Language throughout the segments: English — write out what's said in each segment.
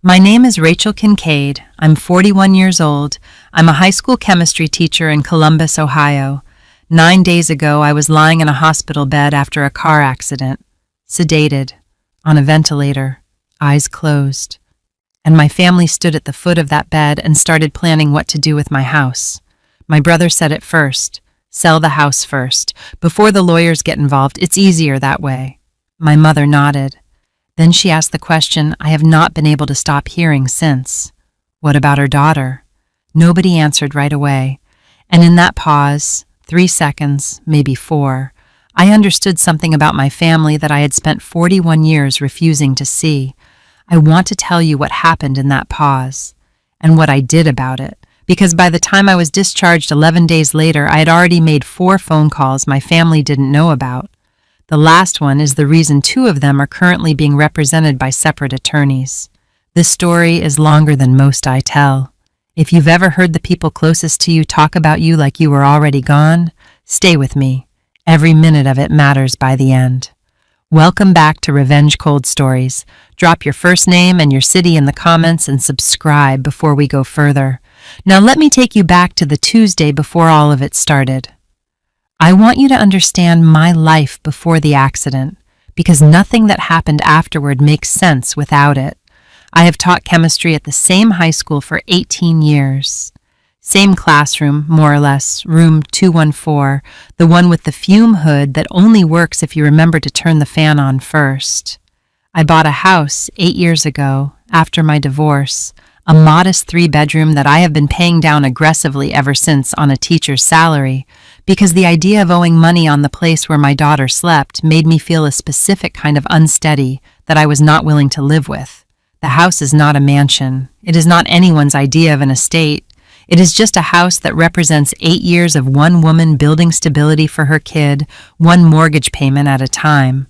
My name is Rachel Kincaid. I'm 41 years old. I'm a high school chemistry teacher in Columbus, Ohio. 9 days ago, I was lying in a hospital bed after a car accident, sedated, on a ventilator, eyes closed. And my family stood at the foot of that bed and started planning what to do with my house. My brother said it first, sell the house first. Before the lawyers get involved, it's easier that way. My mother nodded. Then she asked the question I have not been able to stop hearing since. What about her daughter? Nobody answered right away. And in that pause, 3 seconds, maybe 4, I understood something about my family that I had spent 41 years refusing to see. I want to tell you what happened in that pause, and what I did about it, because by the time I was discharged 11 days later, I had already made 4 phone calls my family didn't know about. The last one is the reason 2 of them are currently being represented by separate attorneys. This story is longer than most I tell. If you've ever heard the people closest to you talk about you like you were already gone, stay with me. Every minute of it matters by the end. Welcome back to Revenge Cold Stories. Drop your first name and your city in the comments and subscribe before we go further. Now let me take you back to the Tuesday before all of it started. I want you to understand my life before the accident, because nothing that happened afterward makes sense without it. I have taught chemistry at the same high school for 18 years. Same classroom, more or less, room 214, the one with the fume hood that only works if you remember to turn the fan on first. I bought a house 8 years ago, after my divorce, a modest 3-bedroom that I have been paying down aggressively ever since on a teacher's salary, because the idea of owing money on the place where my daughter slept made me feel a specific kind of unsteady that I was not willing to live with. The house is not a mansion. It is not anyone's idea of an estate. It is just a house that represents 8 years of one woman building stability for her kid, one mortgage payment at a time.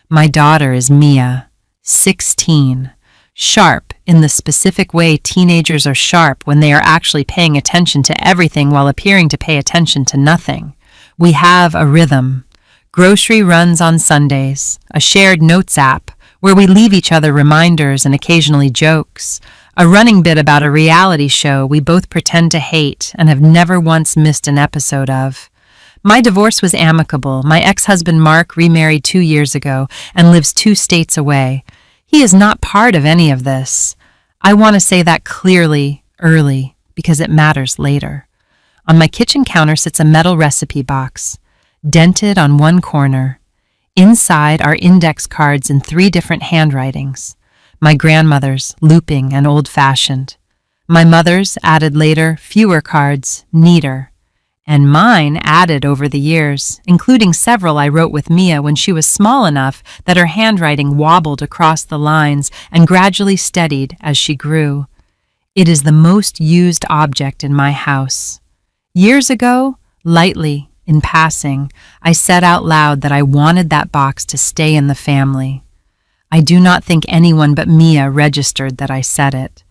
My daughter is Mia, 16. Sharp in the specific way teenagers are sharp when they are actually paying attention to everything while appearing to pay attention to nothing. We have a rhythm. Grocery runs on Sundays, a shared notes app where we leave each other reminders and occasionally jokes, a running bit about a reality show we both pretend to hate and have never once missed an episode of. My divorce was amicable. My ex-husband Mark remarried 2 years ago and lives 2 states away. He is not part of any of this. I want to say that clearly, early, because it matters later. On my kitchen counter sits a metal recipe box, dented on one corner. Inside are index cards in 3 different handwritings. My grandmother's, looping and old-fashioned. My mother's, added later, fewer cards, neater. And mine added over the years, including several I wrote with Mia when she was small enough that her handwriting wobbled across the lines and gradually steadied as she grew. It is the most used object in my house. Years ago, lightly, in passing, I said out loud that I wanted that box to stay in the family. I do not think anyone but Mia registered that I said it.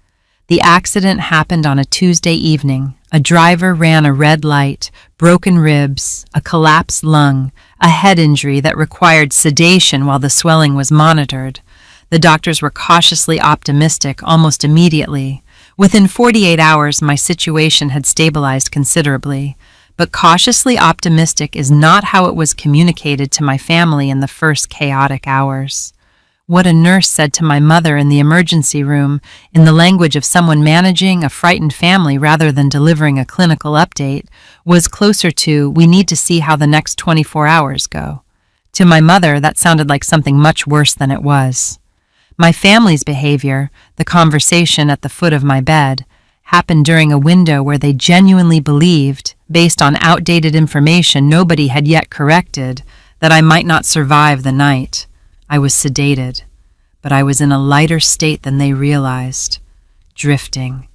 The accident happened on a Tuesday evening. A driver ran a red light, broken ribs, a collapsed lung, a head injury that required sedation while the swelling was monitored. The doctors were cautiously optimistic almost immediately. Within 48 hours, my situation had stabilized considerably. But cautiously optimistic is not how it was communicated to my family in the first chaotic hours. What a nurse said to my mother in the emergency room, in the language of someone managing a frightened family rather than delivering a clinical update, was closer to, "We need to see how the next 24 hours go." To my mother, that sounded like something much worse than it was. My family's behavior, the conversation at the foot of my bed, happened during a window where they genuinely believed, based on outdated information nobody had yet corrected, that I might not survive the night. I was sedated, but I was in a lighter state than they realized, drifting,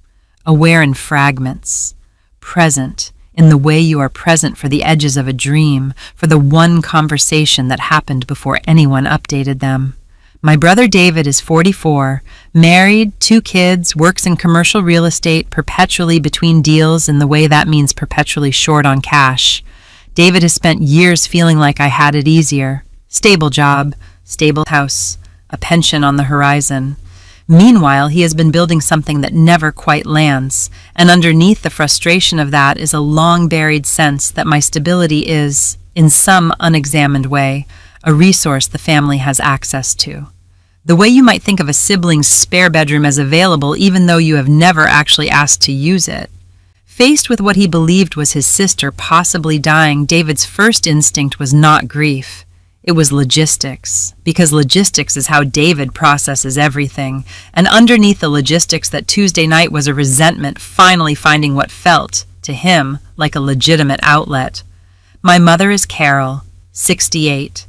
aware in fragments, present in the way you are present for the edges of a dream, for the one conversation that happened before anyone updated them. My brother David is 44, married, 2 kids, works in commercial real estate, perpetually between deals in the way that means perpetually short on cash. David has spent years feeling like I had it easier. Stable job, stable house, a pension on the horizon. Meanwhile, he has been building something that never quite lands, and underneath the frustration of that is a long-buried sense that my stability is, in some unexamined way, a resource the family has access to. The way you might think of a sibling's spare bedroom as available even though you have never actually asked to use it. Faced with what he believed was his sister possibly dying, David's first instinct was not grief. It was logistics, because logistics is how David processes everything, and underneath the logistics that Tuesday night was a resentment finally finding what felt, to him, like a legitimate outlet. My mother is Carol, 68.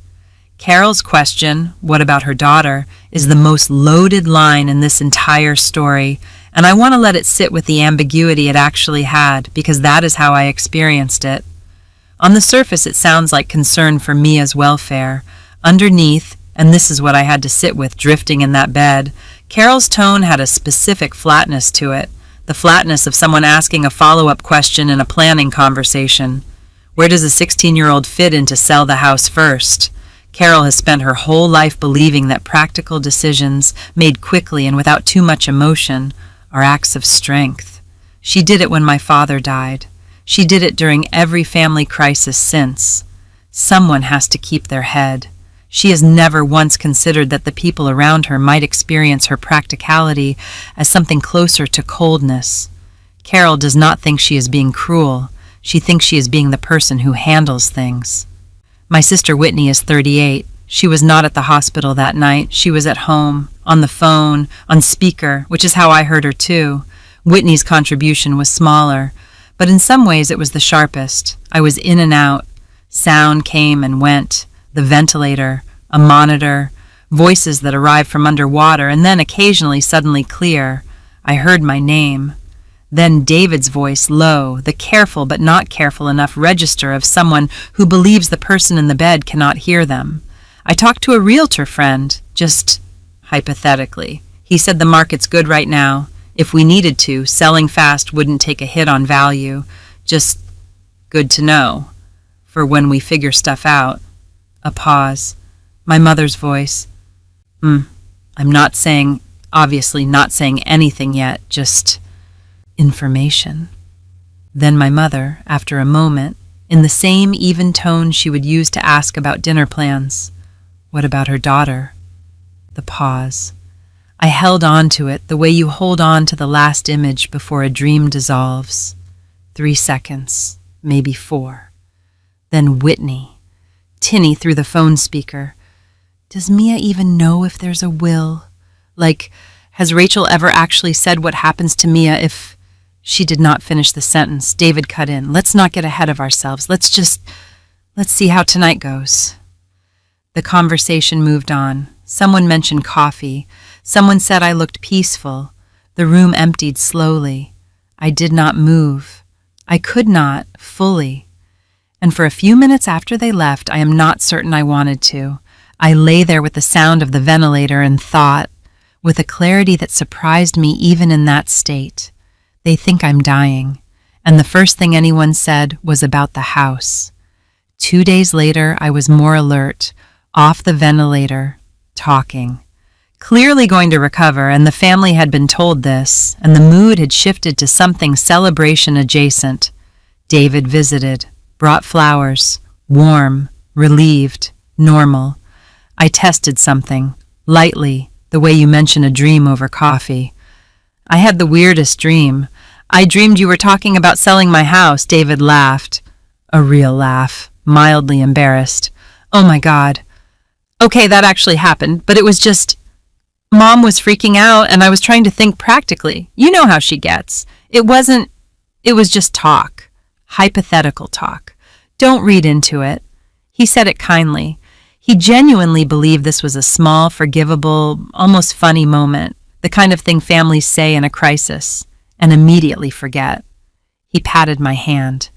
Carol's question, what about her daughter, is the most loaded line in this entire story, and I want to let it sit with the ambiguity it actually had, because that is how I experienced it. On the surface, it sounds like concern for Mia's welfare. Underneath, and this is what I had to sit with drifting in that bed, Carol's tone had a specific flatness to it, the flatness of someone asking a follow-up question in a planning conversation. Where does a 16-year-old fit into sell the house first? Carol has spent her whole life believing that practical decisions, made quickly and without too much emotion, are acts of strength. She did it when my father died. She did it during every family crisis since. Someone has to keep their head. She has never once considered that the people around her might experience her practicality as something closer to coldness. Carol does not think she is being cruel. She thinks she is being the person who handles things. My sister Whitney is 38. She was not at the hospital that night. She was at home, on the phone, on speaker, which is how I heard her too. Whitney's contribution was smaller, but in some ways it was the sharpest. I was in and out. Sound came and went. The ventilator, a monitor, voices that arrived from underwater and then occasionally suddenly clear. I heard my name. Then David's voice, low, the careful but not careful enough register of someone who believes the person in the bed cannot hear them. I talked to a realtor friend, just hypothetically. He said the market's good right now. If we needed to, selling fast wouldn't take a hit on value. Just good to know. For when we figure stuff out. A pause. My mother's voice. I'm obviously not saying anything yet, just information. Then my mother, after a moment, in the same even tone she would use to ask about dinner plans. What about her daughter? The pause. I held on to it the way you hold on to the last image before a dream dissolves. 3 seconds, maybe 4. Then Whitney. Tinny through the phone speaker. Does Mia even know if there's a will? Like, has Rachel ever actually said what happens to Mia if... She did not finish the sentence. David cut in. Let's not get ahead of ourselves. Let's see how tonight goes. The conversation moved on. Someone mentioned coffee. Someone said I looked peaceful. The room emptied slowly. I did not move. I could not, fully. And for a few minutes after they left, I am not certain I wanted to. I lay there with the sound of the ventilator and thought, with a clarity that surprised me even in that state. They think I'm dying. And the first thing anyone said was about the house. 2 days later, I was more alert, off the ventilator, talking. Clearly going to recover, and the family had been told this, and the mood had shifted to something celebration adjacent. David visited, brought flowers, warm, relieved, normal. I tested something, lightly, the way you mention a dream over coffee. I had the weirdest dream. I dreamed you were talking about selling my house. David laughed. A real laugh, mildly embarrassed. Oh my God. Okay, that actually happened, but it was just... Mom was freaking out and I was trying to think practically. You know how she gets. It was just talk. Hypothetical talk. Don't read into it. He said it kindly. He genuinely believed this was a small, forgivable, almost funny moment, the kind of thing families say in a crisis, and immediately forget. He patted my hand.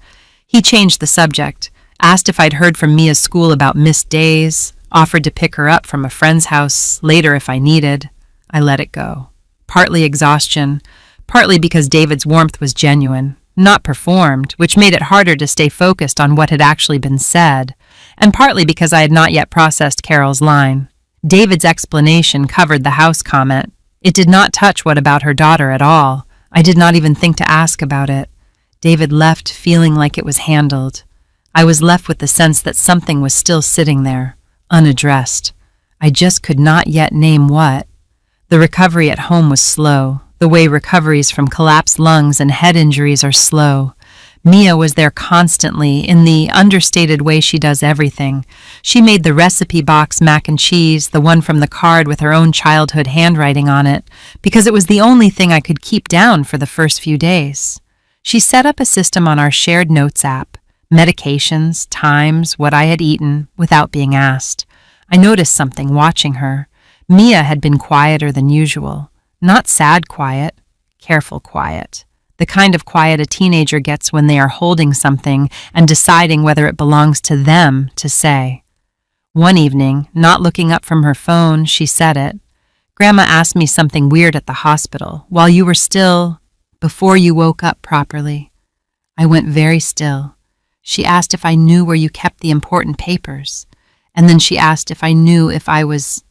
He changed the subject, asked if I'd heard from Mia's school about missed days, offered to pick her up from a friend's house later if I needed. I let it go. Partly exhaustion, partly because David's warmth was genuine, not performed, which made it harder to stay focused on what had actually been said, and partly because I had not yet processed Carol's line. David's explanation covered the house comment. It did not touch what about her daughter at all. I did not even think to ask about it. David left feeling like it was handled. I was left with the sense that something was still sitting there, unaddressed. I just could not yet name what. The recovery at home was slow, the way recoveries from collapsed lungs and head injuries are slow. Mia was there constantly, in the understated way she does everything. She made the recipe box mac and cheese, the one from the card with her own childhood handwriting on it, because it was the only thing I could keep down for the first few days. She set up a system on our shared notes app, medications, times, what I had eaten, without being asked. I noticed something watching her. Mia had been quieter than usual. Not sad quiet, careful quiet. The kind of quiet a teenager gets when they are holding something and deciding whether it belongs to them to say. One evening, not looking up from her phone, she said it. Grandma asked me something weird at the hospital, while you were still, before you woke up properly. I went very still. She asked if I knew where you kept the important papers, and then she asked if I knew if I was,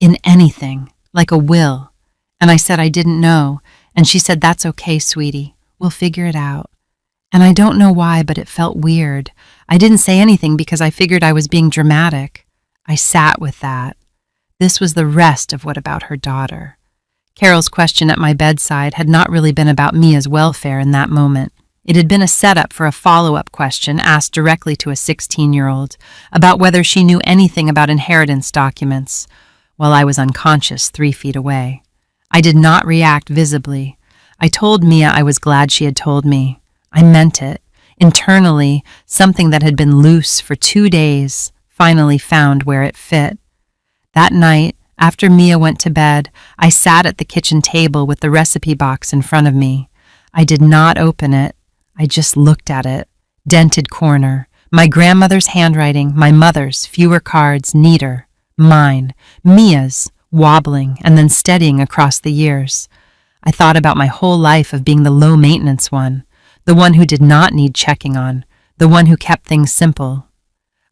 in anything, like a will, and I said I didn't know. And she said, "That's okay, sweetie. We'll figure it out." And I don't know why, but it felt weird. I didn't say anything because I figured I was being dramatic. I sat with that. This was the rest of what about her daughter. Carol's question at my bedside had not really been about Mia's welfare in that moment. It had been a setup for a follow-up question asked directly to a 16-year-old about whether she knew anything about inheritance documents, while I was unconscious 3 feet away. I did not react visibly. I told Mia I was glad she had told me. I meant it. Internally, something that had been loose for 2 days finally found where it fit. That night, after Mia went to bed, I sat at the kitchen table with the recipe box in front of me. I did not open it. I just looked at it. Dented corner. My grandmother's handwriting, my mother's, fewer cards, neater. Mine. Mia's. Wobbling and then steadying across the years. I thought about my whole life of being the low-maintenance one, the one who did not need checking on, the one who kept things simple.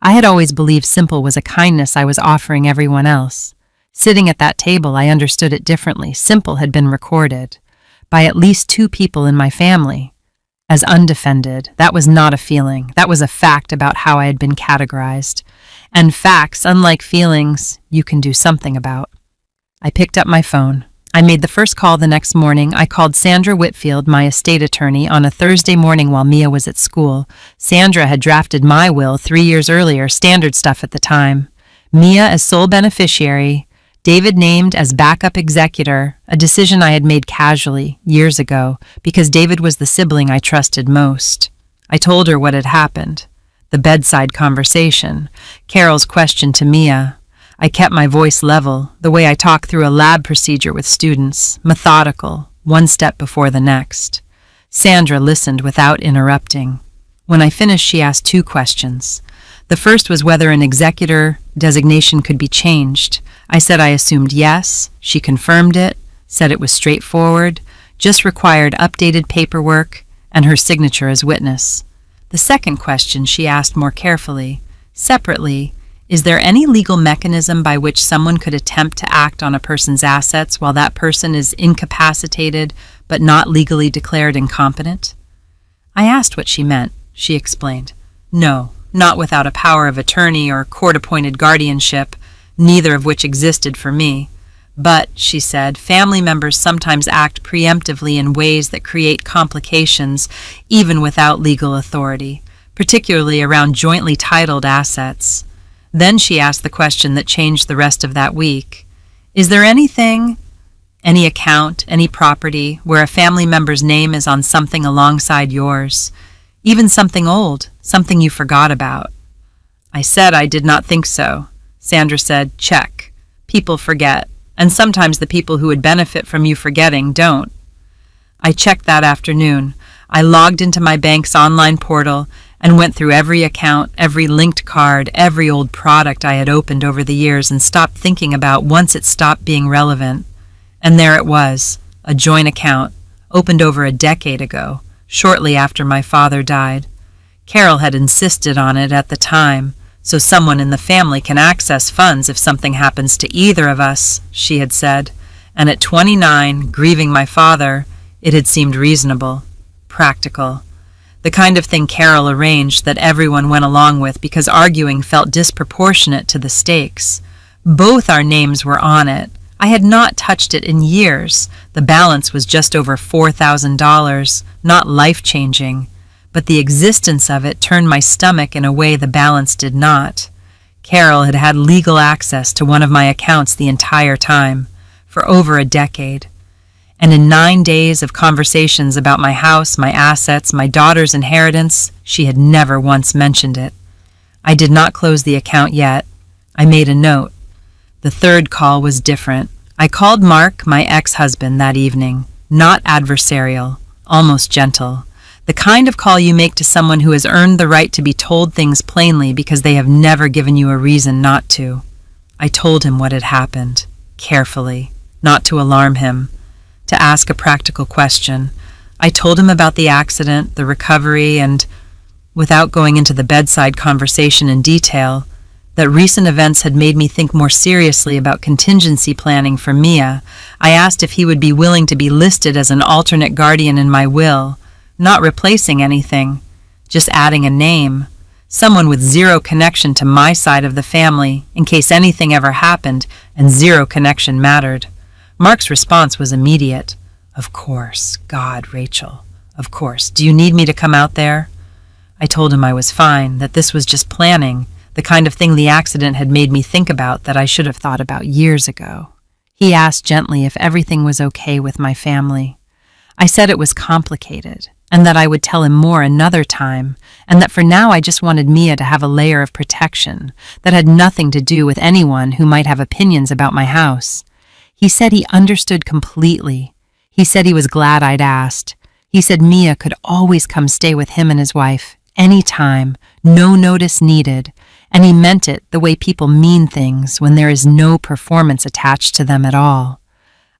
I had always believed simple was a kindness I was offering everyone else. Sitting at that table, I understood it differently. Simple had been recorded by at least 2 people in my family. As undefended, that was not a feeling. That was a fact about how I had been categorized. And facts, unlike feelings, you can do something about. I picked up my phone. I made the first call the next morning. I called Sandra Whitfield, my estate attorney, on a Thursday morning while Mia was at school. Sandra had drafted my will 3 years earlier, standard stuff at the time. Mia as sole beneficiary, David named as backup executor, a decision I had made casually years ago because David was the sibling I trusted most. I told her what had happened. The bedside conversation, Carol's question to Mia. I kept my voice level, the way I talk through a lab procedure with students, methodical, one step before the next. Sandra listened without interrupting. When I finished, she asked 2 questions. The first was whether an executor designation could be changed. I said I assumed yes. She confirmed it, said it was straightforward, just required updated paperwork and her signature as witness. The second question she asked more carefully, separately, is there any legal mechanism by which someone could attempt to act on a person's assets while that person is incapacitated but not legally declared incompetent? I asked what she meant. She explained. No, not without a power of attorney or court-appointed guardianship, neither of which existed for me. But, she said, family members sometimes act preemptively in ways that create complications even without legal authority, particularly around jointly titled assets. Then she asked the question that changed the rest of that week. Is there anything, any account, any property, where a family member's name is on something alongside yours, even something old, something you forgot about? I said I did not think so. Sandra said, check. People forget, and sometimes the people who would benefit from you forgetting don't. I checked that afternoon. I logged into my bank's online portal and went through every account, every linked card, every old product I had opened over the years and stopped thinking about once it stopped being relevant. And there it was, a joint account, opened over a decade ago, shortly after my father died. Carol had insisted on it at the time, so someone in the family can access funds if something happens to either of us, she had said. and at 29, grieving my father, it had seemed reasonable, practical. The kind of thing Carol arranged that everyone went along with because arguing felt disproportionate to the stakes. Both our names were on it. I had not touched it in years. The balance was just over $4,000, not life-changing, but the existence of it turned my stomach in a way the balance did not. Carol had had legal access to one of my accounts the entire time, for over a decade. And in 9 days of conversations about my house, my assets, my daughter's inheritance, she had never once mentioned it. I did not close the account yet. I made a note. The third call was different. I called Mark, my ex-husband, that evening. Not adversarial, almost gentle. The kind of call you make to someone who has earned the right to be told things plainly because they have never given you a reason not to. I told him what had happened, carefully, not to alarm him, to ask a practical question. I told him about the accident, the recovery, and, without going into the bedside conversation in detail, that recent events had made me think more seriously about contingency planning for Mia. I asked if he would be willing to be listed as an alternate guardian in my will, not replacing anything, just adding a name, someone with zero connection to my side of the family in case anything ever happened and zero connection mattered. Mark's response was immediate. Of course, God, Rachel, of course. Do you need me to come out there? I told him I was fine, that this was just planning, the kind of thing the accident had made me think about that I should have thought about years ago. He asked gently if everything was okay with my family. I said it was complicated, and that I would tell him more another time, and that for now I just wanted Mia to have a layer of protection that had nothing to do with anyone who might have opinions about my house. He said he understood completely. He said he was glad I'd asked. He said Mia could always come stay with him and his wife, any time, no notice needed, and he meant it the way people mean things when there is no performance attached to them at all.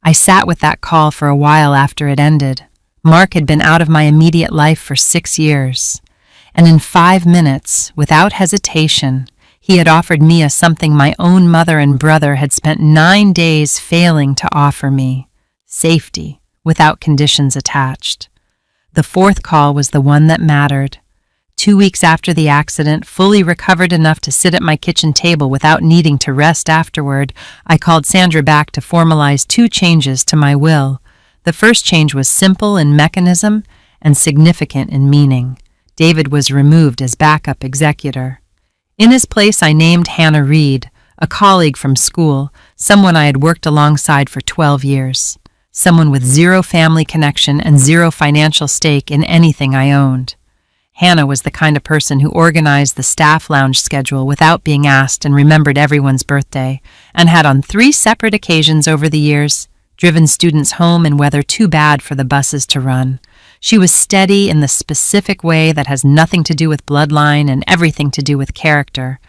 I sat with that call for a while after it ended. Mark had been out of my immediate life for 6 years, and in 5 minutes, without hesitation, he had offered Mia something my own mother and brother had spent 9 days failing to offer me: safety, without conditions attached. The fourth call was the one that mattered. 2 weeks after the accident, fully recovered enough to sit at my kitchen table without needing to rest afterward, I called Sandra back to formalize 2 changes to my will. The first change was simple in mechanism and significant in meaning. David was removed as backup executor. In his place, I named Hannah Reed, a colleague from school, someone I had worked alongside for 12 years, someone with zero family connection and zero financial stake in anything I owned. Hannah was the kind of person who organized the staff lounge schedule without being asked and remembered everyone's birthday, and had on 3 separate occasions over the years driven students home in weather too bad for the buses to run. She was steady in the specific way that has nothing to do with bloodline and everything to do with character.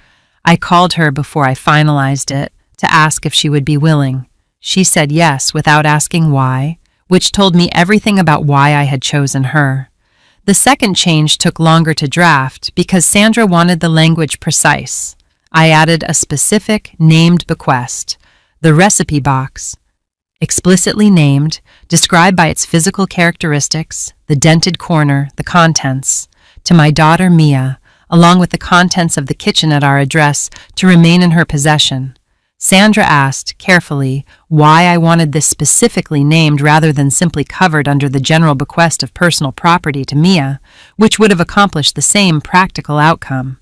I called her before I finalized it to ask if she would be willing. She said yes without asking why, which told me everything about why I had chosen her. The second change took longer to draft because Sandra wanted the language precise. I added a specific named bequest, the recipe box, explicitly named, described by its physical characteristics, the dented corner, the contents, to my daughter Mia, along with the contents of the kitchen at our address to remain in her possession. Sandra asked, carefully, why I wanted this specifically named rather than simply covered under the general bequest of personal property to Mia, which would have accomplished the same practical outcome.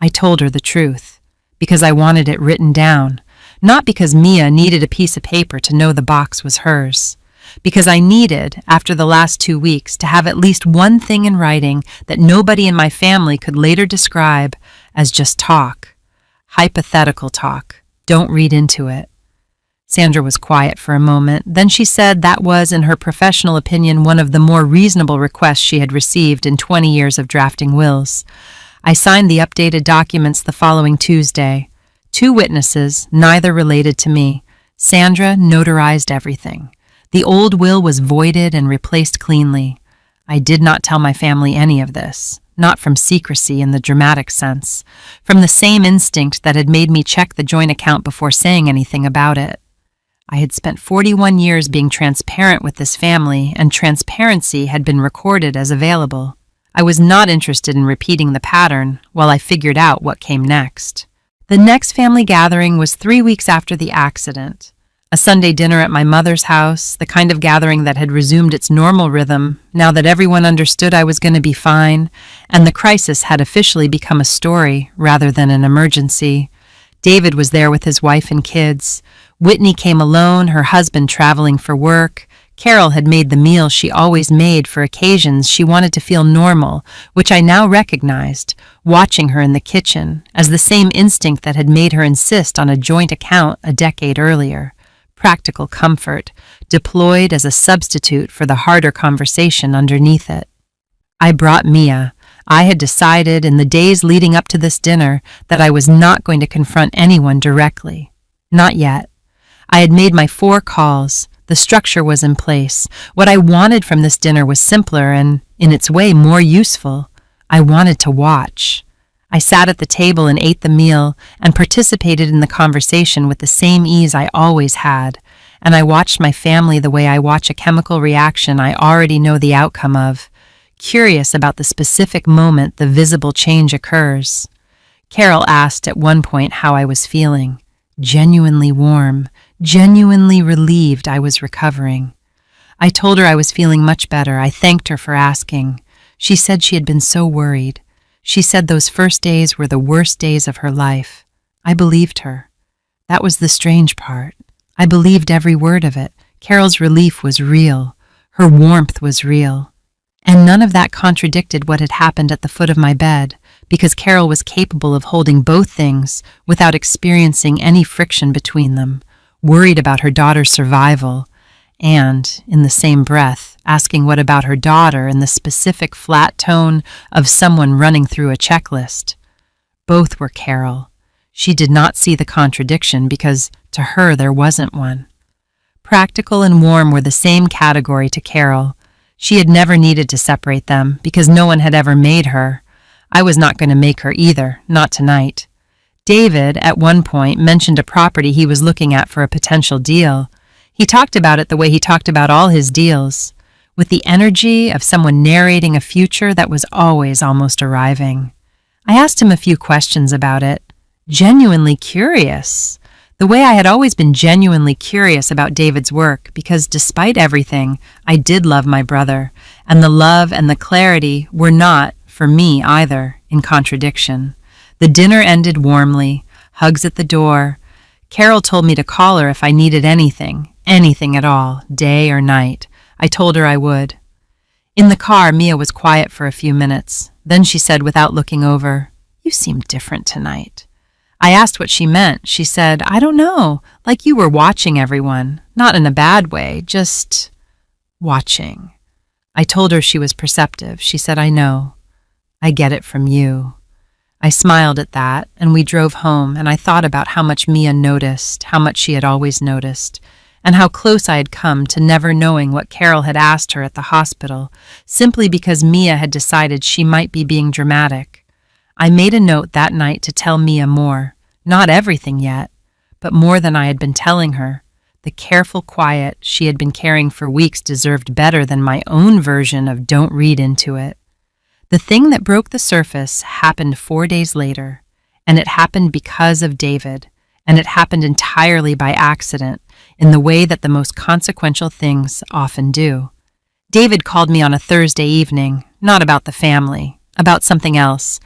I told her the truth, because I wanted it written down, not because Mia needed a piece of paper to know the box was hers, because I needed, after the last 2 weeks, to have at least one thing in writing that nobody in my family could later describe as just talk, hypothetical talk. Don't read into it. Sandra was quiet for a moment. Then she said that was, in her professional opinion, one of the more reasonable requests she had received in 20 years of drafting wills. I signed the updated documents the following Tuesday. 2 witnesses, neither related to me. Sandra notarized everything. The old will was voided and replaced cleanly. I did not tell my family any of this, not from secrecy in the dramatic sense, from the same instinct that had made me check the joint account before saying anything about it. I had spent 41 years being transparent with this family, and transparency had been recorded as available. I was not interested in repeating the pattern while I figured out what came next. The next family gathering was 3 weeks after the accident. A Sunday dinner at my mother's house, the kind of gathering that had resumed its normal rhythm now that everyone understood I was going to be fine, and the crisis had officially become a story rather than an emergency. David was there with his wife and kids. Whitney came alone, her husband traveling for work. Carol had made the meal she always made for occasions she wanted to feel normal, which I now recognized, watching her in the kitchen, as the same instinct that had made her insist on a joint account a decade earlier. Practical comfort, deployed as a substitute for the harder conversation underneath it. I brought Mia. I had decided in the days leading up to this dinner that I was not going to confront anyone directly. Not yet. I had made my 4 calls. The structure was in place. What I wanted from this dinner was simpler and, in its way, more useful. I wanted to watch. I sat at the table and ate the meal and participated in the conversation with the same ease I always had, and I watched my family the way I watch a chemical reaction I already know the outcome of, curious about the specific moment the visible change occurs. Carol asked at one point how I was feeling. Genuinely warm, genuinely relieved I was recovering. I told her I was feeling much better. I thanked her for asking. She said she had been so worried. She said those first days were the worst days of her life. I believed her. That was the strange part. I believed every word of it. Carol's relief was real. Her warmth was real. And none of that contradicted what had happened at the foot of my bed, because Carol was capable of holding both things without experiencing any friction between them, worried about her daughter's survival, and, in the same breath, asking what about her daughter in the specific flat tone of someone running through a checklist. Both were Carol. She did not see the contradiction because, to her, there wasn't one. Practical and warm were the same category to Carol. She had never needed to separate them because no one had ever made her. I was not going to make her either, not tonight. David, at one point, mentioned a property he was looking at for a potential deal. He talked about it the way he talked about all his deals, with the energy of someone narrating a future that was always almost arriving. I asked him a few questions about it, genuinely curious, the way I had always been genuinely curious about David's work, because despite everything, I did love my brother, and the love and the clarity were not, for me either, in contradiction. The dinner ended warmly, hugs at the door. Carol told me to call her if I needed anything at all, day or night. I told her I would. In the car, Mia was quiet for a few minutes. Then she said without looking over, "You seem different tonight." I asked what she meant. She said, "I don't know, like you were watching everyone. Not in a bad way, just watching." I told her she was perceptive. She said, "I know. I get it from you." I smiled at that, and we drove home, and I thought about how much Mia noticed, how much she had always noticed, and how close I had come to never knowing what Carol had asked her at the hospital, simply because Mia had decided she might be being dramatic. I made a note that night to tell Mia more, not everything yet, but more than I had been telling her. The careful quiet she had been carrying for weeks deserved better than my own version of "don't read into it." The thing that broke the surface happened 4 days later, and it happened because of David, and it happened entirely by accident, in the way that the most consequential things often do. David called me on a Thursday evening, not about the family, about something else.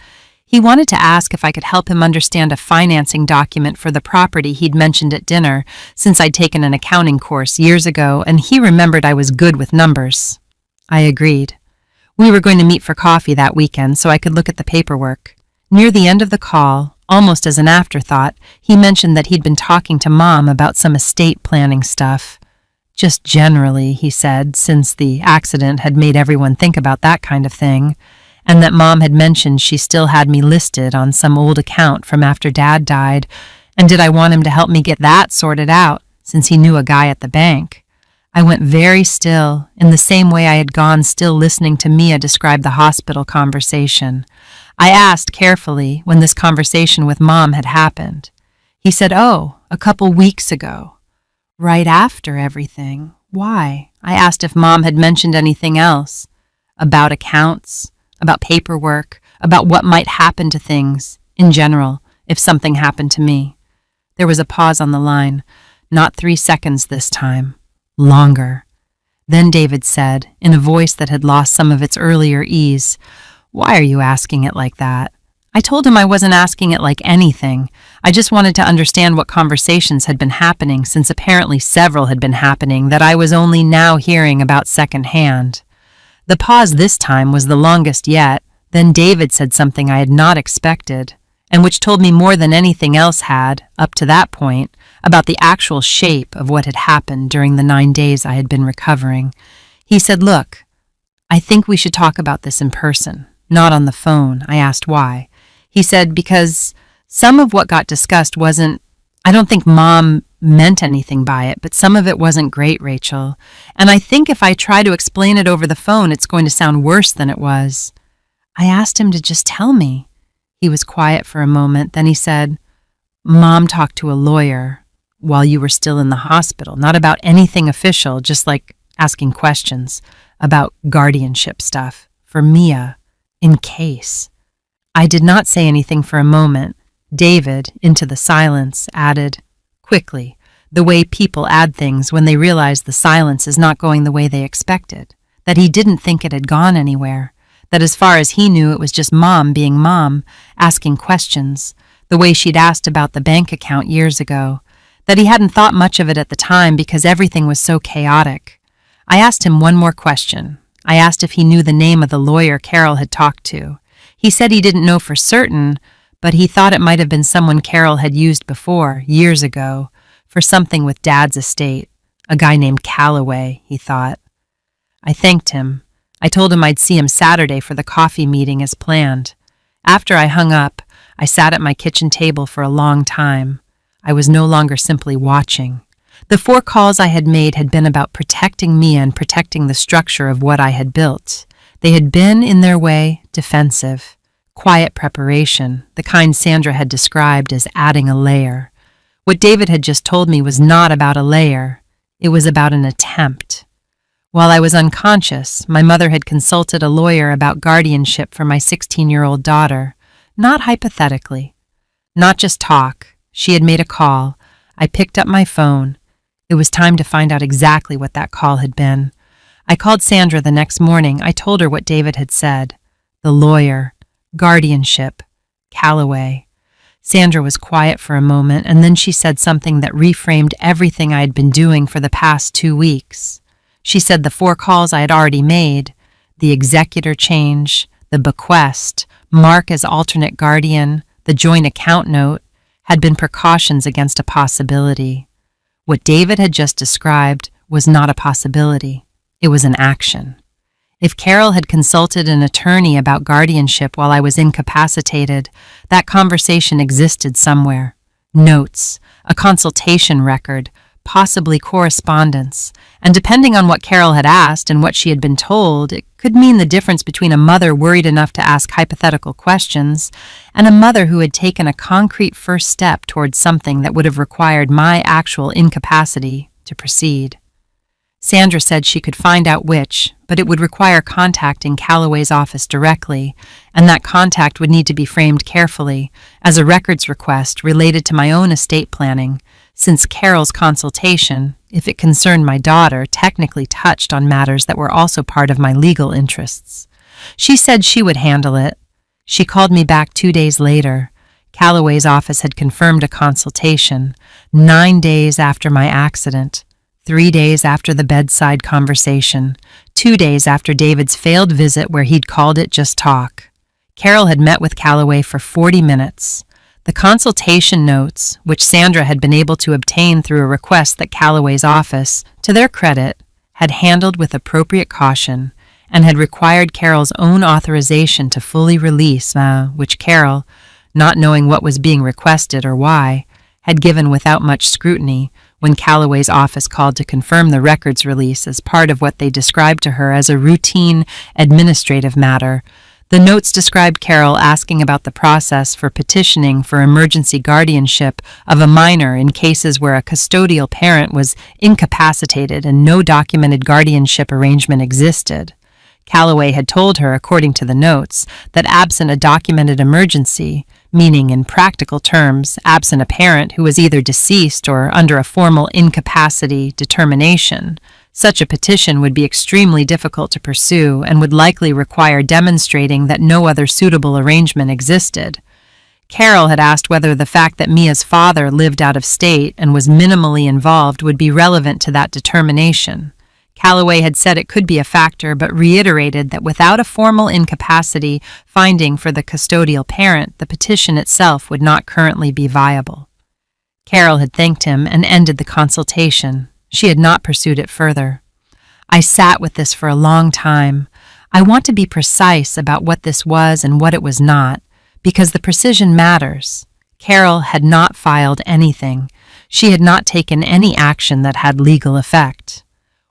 He wanted to ask if I could help him understand a financing document for the property he'd mentioned at dinner, since I'd taken an accounting course years ago, and he remembered I was good with numbers. I agreed. We were going to meet for coffee that weekend so I could look at the paperwork. Near the end of the call, almost as an afterthought, he mentioned that he'd been talking to Mom about some estate planning stuff. Just generally, he said, since the accident had made everyone think about that kind of thing, and that Mom had mentioned she still had me listed on some old account from after Dad died, and did I want him to help me get that sorted out, since he knew a guy at the bank. I went very still, in the same way I had gone still listening to Mia describe the hospital conversation. I asked carefully when this conversation with Mom had happened. He said, "Oh, a couple weeks ago." Right after everything. Why? I asked if Mom had mentioned anything else. About accounts, about paperwork, about what might happen to things, in general, if something happened to me. There was a pause on the line. Not 3 seconds this time. Longer. Then David said, in a voice that had lost some of its earlier ease, "Why are you asking it like that?" I told him I wasn't asking it like anything. I just wanted to understand what conversations had been happening, since apparently several had been happening that I was only now hearing about secondhand. The pause this time was the longest yet. Then David said something I had not expected, and which told me more than anything else had, up to that point, about the actual shape of what had happened during the 9 days I had been recovering. He said, "Look, I think we should talk about this in person, not on the phone." I asked why. He said, "Because some of what got discussed wasn't, I don't think Mom meant anything by it, but some of it wasn't great, Rachel. And I think if I try to explain it over the phone, it's going to sound worse than it was." I asked him to just tell me. He was quiet for a moment, then he said, "Mom talked to a lawyer while you were still in the hospital, not about anything official, just like asking questions about guardianship stuff for Mia, in case." I did not say anything for a moment. David, into the silence, added, quickly, the way people add things when they realize the silence is not going the way they expected, that he didn't think it had gone anywhere, that as far as he knew it was just Mom being Mom, asking questions, the way she'd asked about the bank account years ago, that he hadn't thought much of it at the time because everything was so chaotic. I asked him one more question. I asked if he knew the name of the lawyer Carol had talked to. He said he didn't know for certain, but he thought it might have been someone Carol had used before, years ago, for something with Dad's estate. A guy named Calloway, he thought. I thanked him. I told him I'd see him Saturday for the coffee meeting as planned. After I hung up, I sat at my kitchen table for a long time. I was no longer simply watching. The 4 calls I had made had been about protecting Mia and protecting the structure of what I had built. They had been, in their way, defensive. Quiet preparation, the kind Sandra had described as adding a layer. What David had just told me was not about a layer. It was about an attempt. While I was unconscious, my mother had consulted a lawyer about guardianship for my 16-year-old daughter. Not hypothetically. Not just talk. She had made a call. I picked up my phone. It was time to find out exactly what that call had been. I called Sandra the next morning. I told her what David had said. The lawyer. Guardianship. Calloway. Sandra was quiet for a moment, and then she said something that reframed everything I had been doing for the past 2 weeks. She said the 4 calls I had already made, the executor change, the bequest, Mark as alternate guardian, the joint account note, had been precautions against a possibility. What David had just described was not a possibility. It was an action. If Carol had consulted an attorney about guardianship while I was incapacitated, that conversation existed somewhere. Notes, a consultation record, possibly correspondence, and depending on what Carol had asked and what she had been told, it could mean the difference between a mother worried enough to ask hypothetical questions and a mother who had taken a concrete first step towards something that would have required my actual incapacity to proceed. Sandra said she could find out which, but it would require contacting Calloway's office directly, and that contact would need to be framed carefully as a records request related to my own estate planning, since Carol's consultation, if it concerned my daughter, technically touched on matters that were also part of my legal interests. She said she would handle it. She called me back 2 days later. Calloway's office had confirmed a consultation, 9 days after my accident. 3 days after the bedside conversation, 2 days after David's failed visit where he'd called it just talk. Carol had met with Calloway for 40 minutes. The consultation notes, which Sandra had been able to obtain through a request that Calloway's office, to their credit, had handled with appropriate caution and had required Carol's own authorization to fully release, which Carol, not knowing what was being requested or why, had given without much scrutiny when Calloway's office called to confirm the records release as part of what they described to her as a routine administrative matter, The notes described Carol asking about the process for petitioning for emergency guardianship of a minor in cases where a custodial parent was incapacitated and no documented guardianship arrangement existed. Calloway had told her, according to the notes, that absent a documented emergency, meaning in practical terms, absent a parent who was either deceased or under a formal incapacity determination, such a petition would be extremely difficult to pursue and would likely require demonstrating that no other suitable arrangement existed. Carol had asked whether the fact that Mia's father lived out of state and was minimally involved would be relevant to that determination. Calloway had said it could be a factor, but reiterated that without a formal incapacity finding for the custodial parent, the petition itself would not currently be viable. Carol had thanked him and ended the consultation. She had not pursued it further. I sat with this for a long time. I want to be precise about what this was and what it was not, because the precision matters. Carol had not filed anything. She had not taken any action that had legal effect.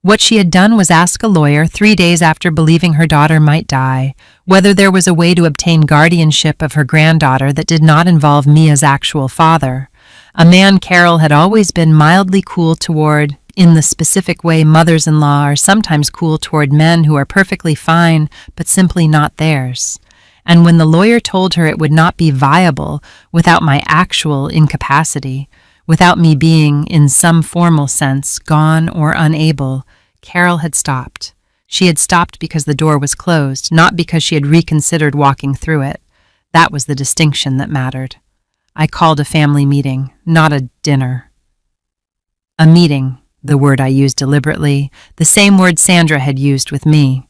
What she had done was ask a lawyer 3 days after believing her daughter might die whether there was a way to obtain guardianship of her granddaughter that did not involve Mia's actual father, a man Carol had always been mildly cool toward, in the specific way mothers-in-law are sometimes cool toward men who are perfectly fine but simply not theirs. And when the lawyer told her it would not be viable without my actual incapacity, without me being, in some formal sense, gone or unable, Carol had stopped. She had stopped because the door was closed, not because she had reconsidered walking through it. That was the distinction that mattered. I called a family meeting, not a dinner. A meeting, the word I used deliberately, the same word Sandra had used with me.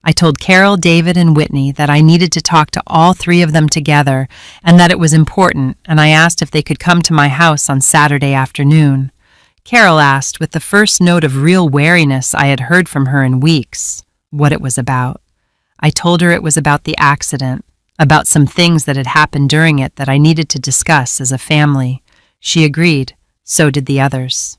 I told Carol, David, and Whitney that I needed to talk to all 3 of them together and that it was important, and I asked if they could come to my house on Saturday afternoon. Carol asked, with the first note of real wariness I had heard from her in weeks, what it was about. I told her it was about the accident, about some things that had happened during it that I needed to discuss as a family. She agreed. So did the others.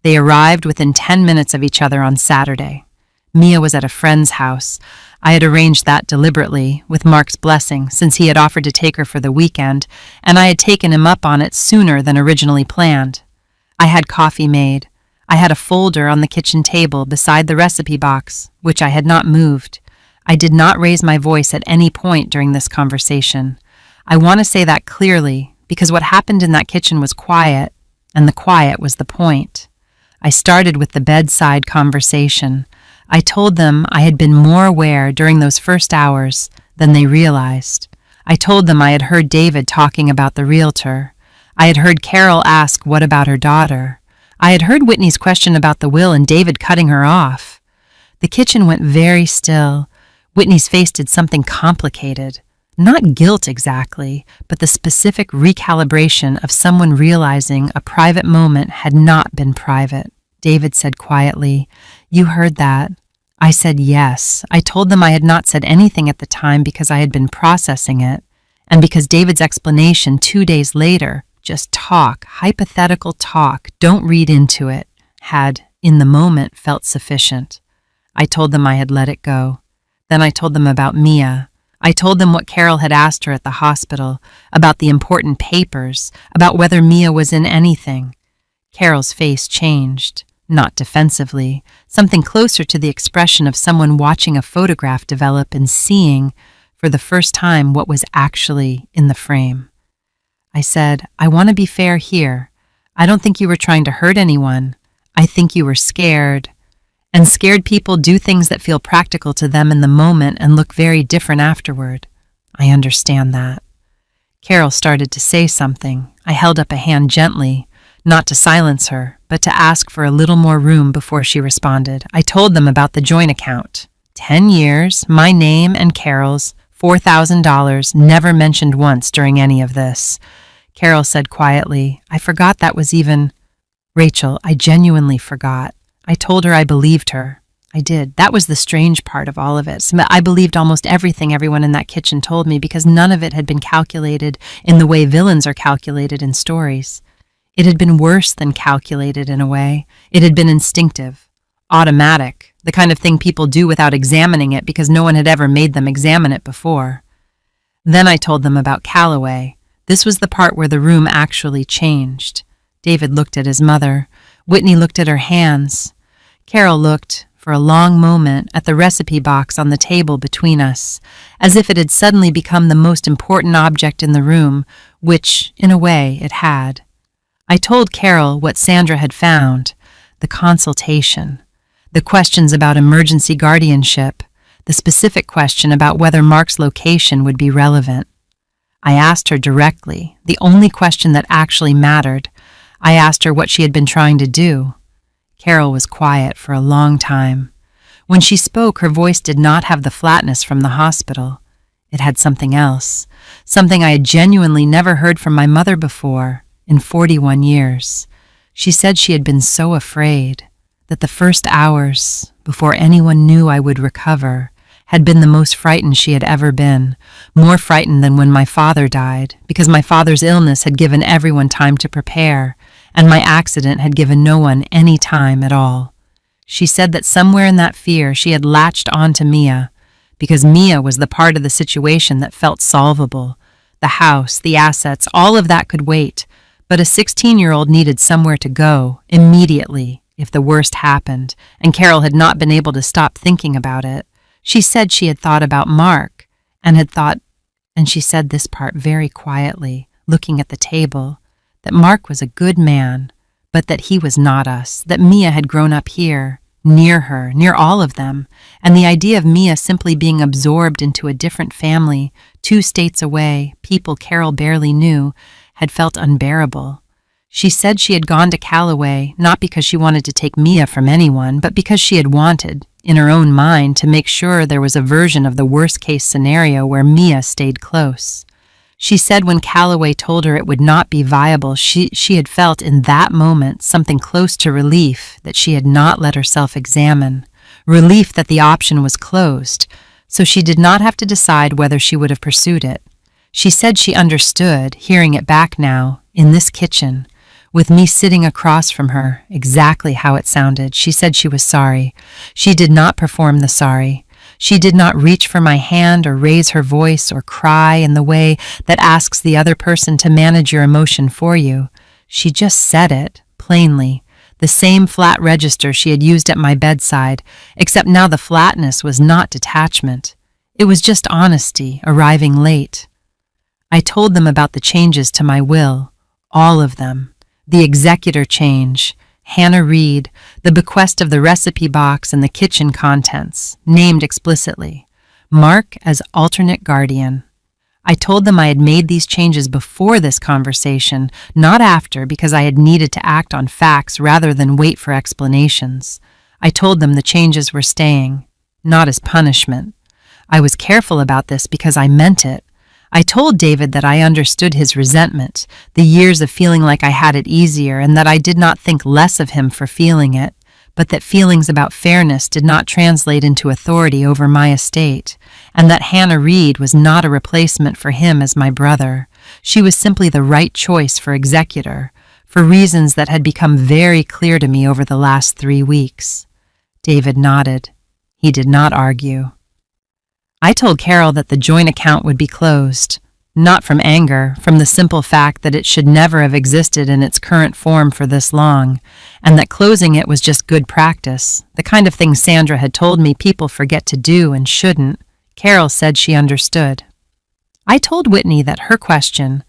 They arrived within 10 minutes of each other on Saturday. Mia was at a friend's house. I had arranged that deliberately, with Mark's blessing, since he had offered to take her for the weekend, and I had taken him up on it sooner than originally planned. I had coffee made. I had a folder on the kitchen table beside the recipe box, which I had not moved. I did not raise my voice at any point during this conversation. I want to say that clearly, because what happened in that kitchen was quiet, and the quiet was the point. I started with the bedside conversation. I told them I had been more aware during those first hours than they realized. I told them I had heard David talking about the realtor. I had heard Carol ask what about her daughter. I had heard Whitney's question about the will and David cutting her off. The kitchen went very still. Whitney's face did something complicated. Not guilt exactly, but the specific recalibration of someone realizing a private moment had not been private. David said quietly, "You heard that?" I said yes. I told them I had not said anything at the time because I had been processing it, and because David's explanation 2 days later, just talk, hypothetical talk, don't read into it, had, in the moment, felt sufficient. I told them I had let it go. Then I told them about Mia. I told them what Carol had asked her at the hospital, about the important papers, about whether Mia was in anything. Carol's face changed. Not defensively, something closer to the expression of someone watching a photograph develop and seeing, for the first time, what was actually in the frame. I said, "I want to be fair here. I don't think you were trying to hurt anyone. I think you were scared. And scared people do things that feel practical to them in the moment and look very different afterward. I understand that." Carol started to say something. I held up a hand gently, not to silence her, but to ask for a little more room before she responded. I told them about the joint account. 10 years, my name and Carol's, $4,000, never mentioned once during any of this. Carol said quietly, "I forgot that was even—" "Rachel, I genuinely forgot. I told her I believed her. I did. That was the strange part of all of it. I believed almost everything everyone in that kitchen told me because none of it had been calculated in the way villains are calculated in stories. It had been worse than calculated in a way. It had been instinctive, automatic, the kind of thing people do without examining it because no one had ever made them examine it before. Then I told them about Calloway. This was the part where the room actually changed. David looked at his mother. Whitney looked at her hands. Carol looked, for a long moment, at the recipe box on the table between us, as if it had suddenly become the most important object in the room, which, in a way, it had. I told Carol what Sandra had found, the consultation, the questions about emergency guardianship, the specific question about whether Mark's location would be relevant. I asked her directly, the only question that actually mattered. I asked her what she had been trying to do. Carol was quiet for a long time. When she spoke, her voice did not have the flatness from the hospital. It had something else, something I had genuinely never heard from my mother before in 41 years. She said she had been so afraid that the first hours, before anyone knew I would recover, had been the most frightened she had ever been, more frightened than when my father died, because my father's illness had given everyone time to prepare, and my accident had given no one any time at all. She said that somewhere in that fear she had latched on to Mia, because Mia was the part of the situation that felt solvable. The house, the assets, all of that could wait, but a 16-year-old needed somewhere to go, immediately, if the worst happened, and Carol had not been able to stop thinking about it. She said she had thought about Mark, and she said this part very quietly, looking at the table, that Mark was a good man, but that he was not us, that Mia had grown up here, near her, near all of them, and the idea of Mia simply being absorbed into a different family, 2 states away, people Carol barely knew, had felt unbearable. She said she had gone to Calloway not because she wanted to take Mia from anyone, but because she had wanted, in her own mind, to make sure there was a version of the worst-case scenario where Mia stayed close. She said when Calloway told her it would not be viable, she had felt in that moment something close to relief that she had not let herself examine, relief that the option was closed, so she did not have to decide whether she would have pursued it. She said she understood, hearing it back now, in this kitchen, with me sitting across from her, exactly how it sounded. She said she was sorry. She did not perform the sorry. She did not reach for my hand or raise her voice or cry in the way that asks the other person to manage your emotion for you. She just said it, plainly, the same flat register she had used at my bedside, except now the flatness was not detachment. It was just honesty, arriving late. I told them about the changes to my will, all of them. The executor change, Hannah Reed, the bequest of the recipe box and the kitchen contents, named explicitly, Mark as alternate guardian. I told them I had made these changes before this conversation, not after, because I had needed to act on facts rather than wait for explanations. I told them the changes were staying, not as punishment. I was careful about this because I meant it. I told David that I understood his resentment, the years of feeling like I had it easier, and that I did not think less of him for feeling it, but that feelings about fairness did not translate into authority over my estate, and that Hannah Reed was not a replacement for him as my brother. She was simply the right choice for executor, for reasons that had become very clear to me over the last 3 weeks. David nodded. He did not argue. I told Carol that the joint account would be closed, not from anger, from the simple fact that it should never have existed in its current form for this long, and that closing it was just good practice, the kind of thing Sandra had told me people forget to do and shouldn't. Carol said she understood. I told Whitney that her question,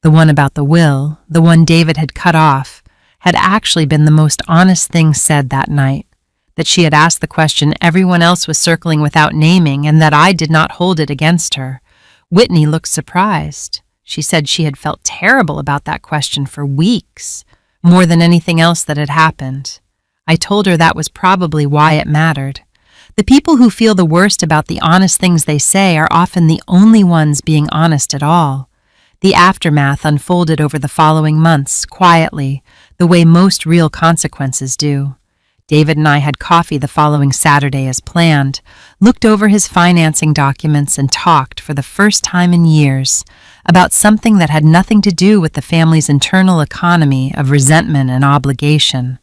the one about the will, the one David had cut off, had actually been the most honest thing said that night. That she had asked the question everyone else was circling without naming, and that I did not hold it against her. Whitney looked surprised. She said she had felt terrible about that question for weeks, more than anything else that had happened. I told her that was probably why it mattered. The people who feel the worst about the honest things they say are often the only ones being honest at all. The aftermath unfolded over the following months, quietly, the way most real consequences do. David and I had coffee the following Saturday as planned, looked over his financing documents, and talked for the first time in years about something that had nothing to do with the family's internal economy of resentment and obligation.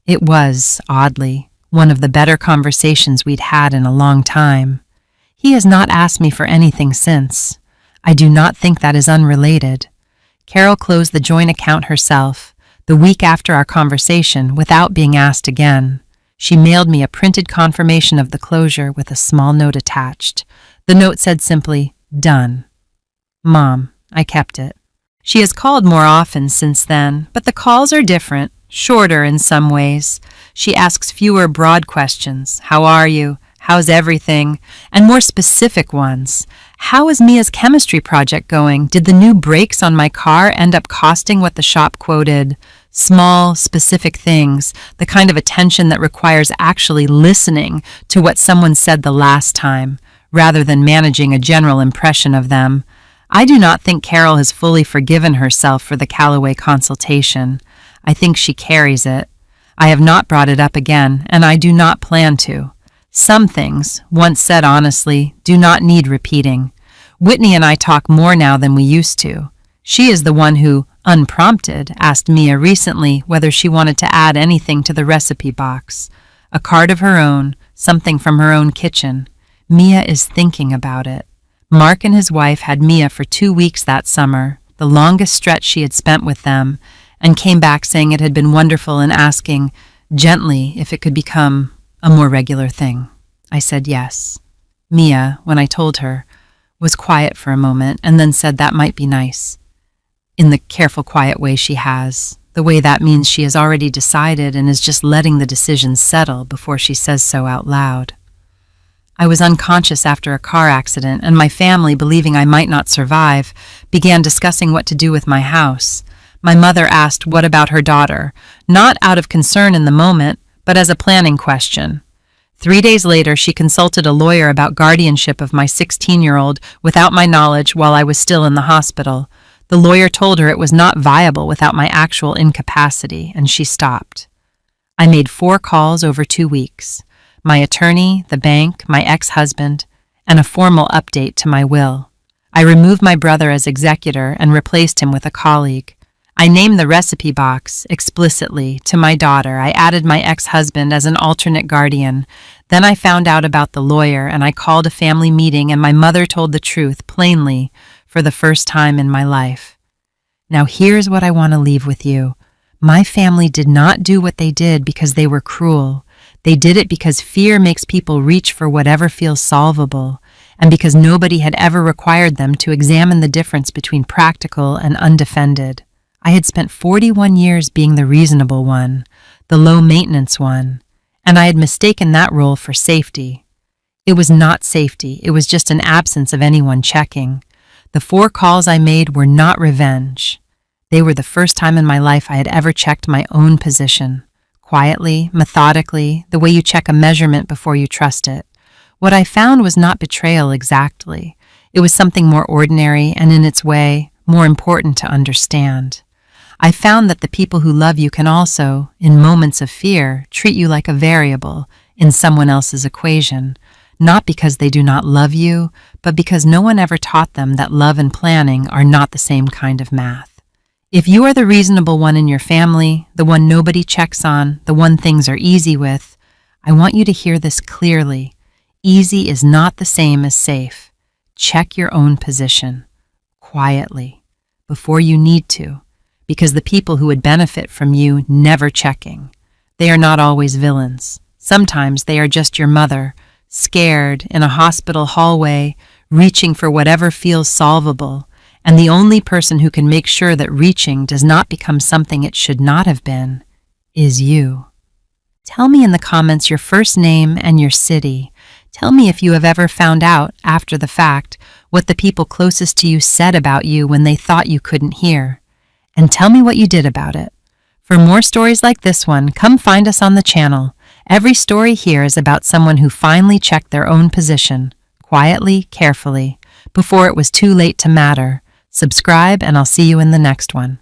It was, oddly, one of the better conversations we'd had in a long time. He has not asked me for anything since. I do not think that is unrelated. Carol closed the joint account herself, the week after our conversation, without being asked again. She mailed me a printed confirmation of the closure with a small note attached. The note said simply, "Done." Mom, I kept it. She has called more often since then, but the calls are different, shorter in some ways. She asks fewer broad questions. How are you? How's everything? And more specific ones. How is Mia's chemistry project going? Did the new brakes on my car end up costing what the shop quoted? Small, specific things, the kind of attention that requires actually listening to what someone said the last time, rather than managing a general impression of them. I do not think Carol has fully forgiven herself for the Callaway consultation. I think she carries it. I have not brought it up again, and I do not plan to. Some things, once said honestly, do not need repeating. Whitney and I talk more now than we used to. She is the one who, unprompted, asked Mia recently whether she wanted to add anything to the recipe box. A card of her own, something from her own kitchen. Mia is thinking about it. Mark and his wife had Mia for 2 weeks that summer, the longest stretch she had spent with them, and came back saying it had been wonderful and asking, gently, if it could become a more regular thing. I said yes. Mia, when I told her, was quiet for a moment and then said that might be nice. In the careful, quiet way she has, the way that means she has already decided and is just letting the decision settle before she says so out loud. I was unconscious after a car accident, and my family, believing I might not survive, began discussing what to do with my house. My mother asked what about her daughter, not out of concern in the moment, but as a planning question. 3 days later, she consulted a lawyer about guardianship of my 16-year-old without my knowledge while I was still in the hospital. The lawyer told her it was not viable without my actual incapacity, and she stopped. I made 4 calls over 2 weeks. My attorney, the bank, my ex-husband, and a formal update to my will. I removed my brother as executor and replaced him with a colleague. I named the recipe box, explicitly, to my daughter. I added my ex-husband as an alternate guardian. Then I found out about the lawyer, and I called a family meeting, and my mother told the truth, plainly, for the first time in my life. Now here's what I want to leave with you. My family did not do what they did because they were cruel. They did it because fear makes people reach for whatever feels solvable, and because nobody had ever required them to examine the difference between practical and undefended. I had spent 41 years being the reasonable one, the low-maintenance one, and I had mistaken that role for safety. It was not safety, it was just an absence of anyone checking. The 4 calls I made were not revenge. They were the first time in my life I had ever checked my own position. Quietly, methodically, the way you check a measurement before you trust it. What I found was not betrayal exactly. It was something more ordinary and, in its way, more important to understand. I found that the people who love you can also, in moments of fear, treat you like a variable in someone else's equation, not because they do not love you, but because no one ever taught them that love and planning are not the same kind of math. If you are the reasonable one in your family, the one nobody checks on, the one things are easy with, I want you to hear this clearly. Easy is not the same as safe. Check your own position, quietly, before you need to, because the people who would benefit from you never checking. They are not always villains. Sometimes they are just your mother, scared, in a hospital hallway, reaching for whatever feels solvable, and the only person who can make sure that reaching does not become something it should not have been is you. Tell me in the comments your first name and your city. Tell me if you have ever found out, after the fact, what the people closest to you said about you when they thought you couldn't hear. And tell me what you did about it. For more stories like this one, come find us on the channel. Every story here is about someone who finally checked their own position, quietly, carefully, before it was too late to matter. Subscribe, and I'll see you in the next one.